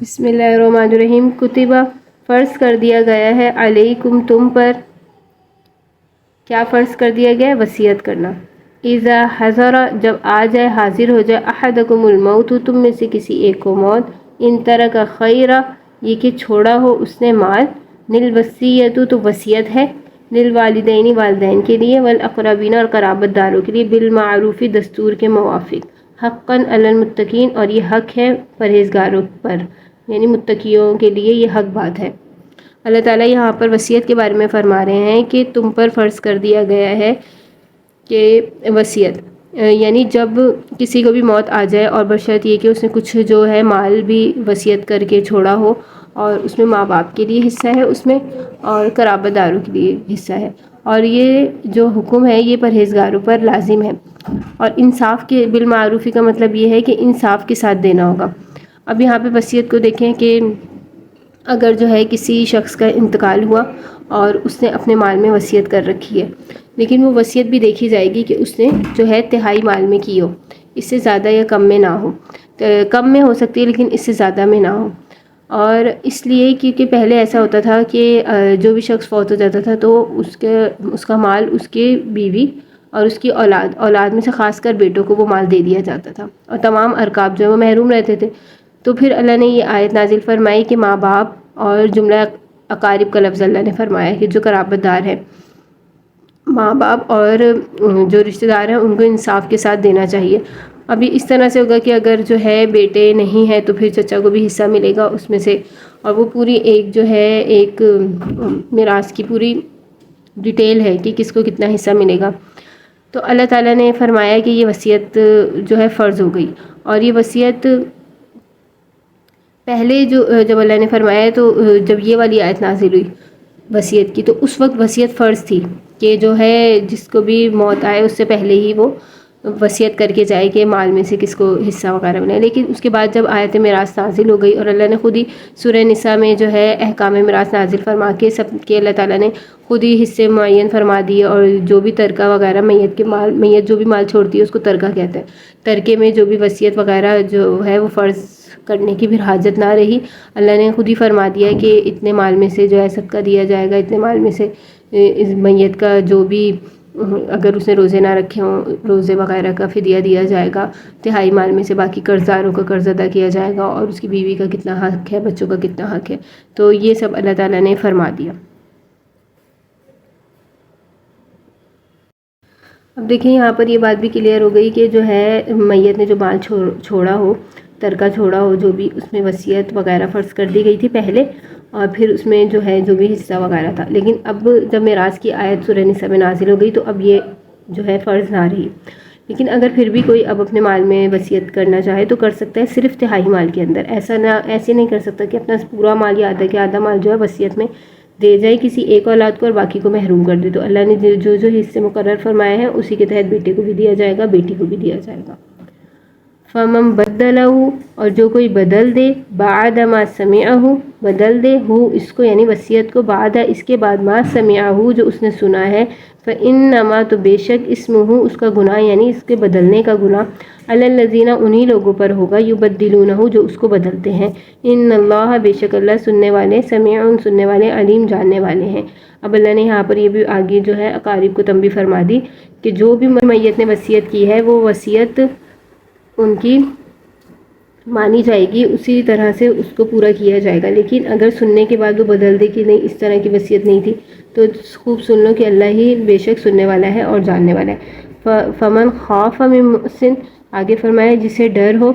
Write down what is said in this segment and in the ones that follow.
بسم اللہ الرحمن الرحیم۔ کتبہ فرض کر دیا گیا ہے، علیکم تم پر، کیا فرض کر دیا گیا ہے؟ وصیت کرنا۔ اذا حضر جب آ جائے، حاضر ہو جائے، احدکم الموت تم میں سے کسی ایک کو موت، ان ترک خیرا یہ کہ چھوڑا ہو اس نے مال، للوصیۃ تو وصیت ہے، للوالدین والدین کے لیے، والاقربین اور قرابت داروں کے لیے، بالمعروف دستور کے موافق، حقا علی المتقین اور یہ حق ہے پرہیزگاروں پر، یعنی متقیوں کے لیے یہ حق بات ہے۔ اللہ تعالیٰ یہاں پر وصیت کے بارے میں فرما رہے ہیں کہ تم پر فرض کر دیا گیا ہے کہ وصیت، یعنی جب کسی کو بھی موت آ جائے اور بشرط یہ کہ اس نے کچھ جو ہے مال بھی وصیت کر کے چھوڑا ہو، اور اس میں ماں باپ کے لیے حصہ ہے اس میں، اور قرابت داروں کے لیے حصہ ہے، اور یہ جو حکم ہے یہ پرہیزگاروں پر لازم ہے۔ اور انصاف کے بالمعروفی کا مطلب یہ ہے کہ انصاف کے ساتھ دینا ہوگا۔ اب یہاں پہ وصیت کو دیکھیں کہ اگر جو ہے کسی شخص کا انتقال ہوا اور اس نے اپنے مال میں وصیت کر رکھی ہے، لیکن وہ وصیت بھی دیکھی جائے گی کہ اس نے جو ہے تہائی مال میں کی ہو، اس سے زیادہ یا کم میں نہ ہو، کم میں ہو سکتی ہے لیکن اس سے زیادہ میں نہ ہو۔ اور اس لیے کیونکہ پہلے ایسا ہوتا تھا کہ جو بھی شخص فوت ہو جاتا تھا تو اس کا مال اس کے بیوی اور اس کی اولاد میں سے خاص کر بیٹوں کو وہ مال دے دیا جاتا تھا، اور تمام ارکاب جو ہے وہ محروم رہتے تھے۔ تو پھر اللہ نے یہ آیت نازل فرمائی کہ ماں باپ اور جملہ اقارب کا لفظ اللہ نے فرمایا کہ جو قرابت دار ہے، ماں باپ اور جو رشتہ دار ہیں ان کو انصاف کے ساتھ دینا چاہیے۔ ابھی اس طرح سے ہوگا کہ اگر جو ہے بیٹے نہیں ہیں تو پھر چچا کو بھی حصہ ملے گا اس میں سے، اور وہ پوری ایک جو ہے ایک میراث کی پوری ڈیٹیل ہے کہ کس کو کتنا حصہ ملے گا۔ تو اللہ تعالیٰ نے فرمایا کہ یہ وصیت جو ہے فرض ہو گئی، اور یہ وصیت پہلے جب اللہ نے فرمایا تو جب یہ والی آیت نازل ہوئی وصیت کی، تو اس وقت وصیت فرض تھی کہ جو ہے جس کو بھی موت آئے اس سے پہلے ہی وہ وصیت کر کے جائے کہ مال میں سے کس کو حصہ وغیرہ ملے۔ لیکن اس کے بعد جب آیت میراث نازل ہو گئی اور اللہ نے خود ہی سورہ نساء میں جو ہے احکام میراث نازل فرما کے سب کے اللہ تعالیٰ نے خود ہی حصے معین فرما دیے، اور جو بھی ترکہ وغیرہ میت جو بھی مال چھوڑتی ہے اس کو ترکہ کہتے ہیں۔ ترکے میں جو بھی وصیت وغیرہ جو ہے وہ فرض کرنے کی پھر حاجت نہ رہی، اللہ نے خود ہی فرما دیا کہ اتنے مال میں سے جو ہے صدقہ دیا جائے گا، اتنے مال میں سے اس میت کا جو بھی اگر اس نے روزے نہ رکھے ہوں روزے وغیرہ کا فدیہ دیا جائے گا، تہائی مال میں سے باقی قرض داروں کا قرض ادا کیا جائے گا، اور اس کی بیوی کا کتنا حق ہے، بچوں کا کتنا حق ہے، تو یہ سب اللہ تعالیٰ نے فرما دیا۔ اب دیکھیں یہاں پر یہ بات بھی کلیئر ہو گئی کہ جو ہے میت نے جو مال چھوڑا ہو، ترکہ چھوڑا ہو، جو بھی اس میں وصیت وغیرہ فرض کر دی گئی تھی پہلے، اور پھر اس میں جو ہے جو بھی حصہ وغیرہ تھا، لیکن اب جب میراث کی آیت سورہ نساء میں نازل ہو گئی تو اب یہ جو ہے فرض نہ رہی۔ لیکن اگر پھر بھی کوئی اب اپنے مال میں وصیت کرنا چاہے تو کر سکتا ہے، صرف تہائی مال کے اندر، ایسے نہیں کر سکتا کہ اپنا پورا مال یا آدھا مال جو ہے وصیت میں دے جائے کسی ایک اولاد کو اور باقی کو محروم کر دے۔ تو اللہ نے جو حصے مقرر فرمائے ہیں اسی کے تحت بیٹے کو بھی دیا جائے گا، بیٹی کو بھی دیا جائے گا۔ فَمَن بَدَّلَهُ اور جو کوئی بدل دے، بعد ما سمعہ بدل دے ہو اس کو یعنی وصیت کو، بعد اس کے بعد ما سمعہ جو اس نے سنا ہے، فَإِنَّمَا تو بے شک اسمہ اس کا گناہ یعنی اس کے بدلنے کا گناہ، علی الذین انہی لوگوں پر ہوگا، یبدلونہ جو اس کو بدلتے ہیں، ان اللہ بے شک اللہ سننے والے، سمیع سننے والے، علیم جاننے والے ہیں۔ اب اللہ نے یہاں پر یہ بھی آگے جو ہے اقارب کو تنبیہ فرما دی کہ جو بھی میت نے وصیت کی ہے وہ وصیت ان کی مانی جائے گی، اسی طرح سے اس کو پورا کیا جائے گا۔ لیکن اگر سننے کے بعد وہ بدل دے کہ نہیں اس طرح کی وصیت نہیں تھی، تو خوب سن لو کہ اللہ ہی بے شک سننے والا ہے اور جاننے والا ہے۔ فمن خاف من موصٍ آگے فرمایا جسے ڈر ہو،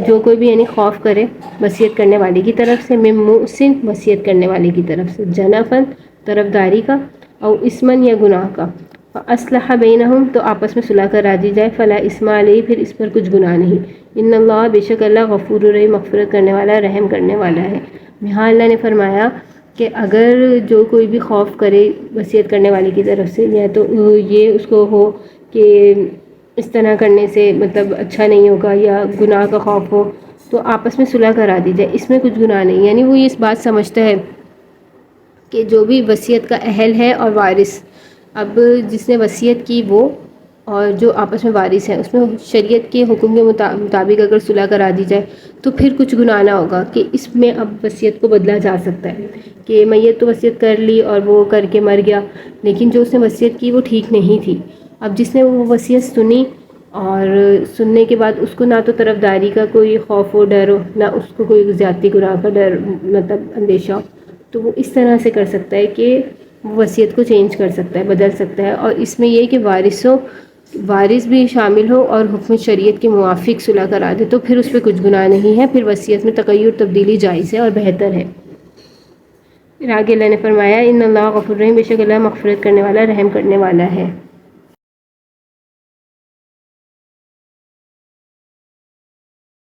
جو کوئی بھی یعنی خوف کرے وصیت کرنے والے کی طرف سے، من موصٍ وصیت کرنے والے کی طرف سے، جنفاً طرفداری کا، او اسمن یا گناہ کا، فاصلح بینہم تو آپس میں صلح کرا دی جائے، فلا اثم علیہ پھر اس پر کچھ گناہ نہیں، ان اللہ بے شک اللہ غفور الرحیم مغفرت کرنے والا رحم کرنے والا ہے۔ یہاں اللہ نے فرمایا کہ اگر جو کوئی بھی خوف کرے وصیت کرنے والے کی طرف سے، یا تو یہ اس کو ہو کہ اس طرح کرنے سے مطلب اچھا نہیں ہوگا یا گناہ کا خوف ہو، تو آپس میں صلح کرا دی جائے، اس میں کچھ گناہ نہیں، یعنی وہ اس بات سمجھتا ہے کہ جو بھی وصیت کا اہل ہے اور وارث، اب جس نے وصیت کی وہ اور جو آپس میں وارث ہیں اس میں شریعت کے حکم کے مطابق اگر صلح کرا دی جائے تو پھر کچھ گناہ نہ ہوگا کہ اس میں اب وصیت کو بدلا جا سکتا ہے کہ میت تو وصیت کر لی اور وہ کر کے مر گیا، لیکن جو اس نے وصیت کی وہ ٹھیک نہیں تھی. اب جس نے وہ وصیت سنی اور سننے کے بعد اس کو نہ تو طرفداری کا کوئی خوف و ڈر ہو، نہ اس کو کوئی زیادتی گناہ کا ڈر مطلب اندیشہ ہو، تو وہ اس طرح سے کر سکتا ہے کہ وہ وصیت کو چینج کر سکتا ہے، بدل سکتا ہے. اور اس میں یہ کہ وارث بھی شامل ہو اور حکم شریعت کے موافق صلح کرا دے تو پھر اس پہ کچھ گناہ نہیں ہے، پھر وصیت میں تغیر تبدیلی جائز ہے اور بہتر ہے. پھر آگے اللہ نے فرمایا ان اللہ غفور رحیم، بے شک اللہ مغفرت کرنے والا رحم کرنے والا ہے.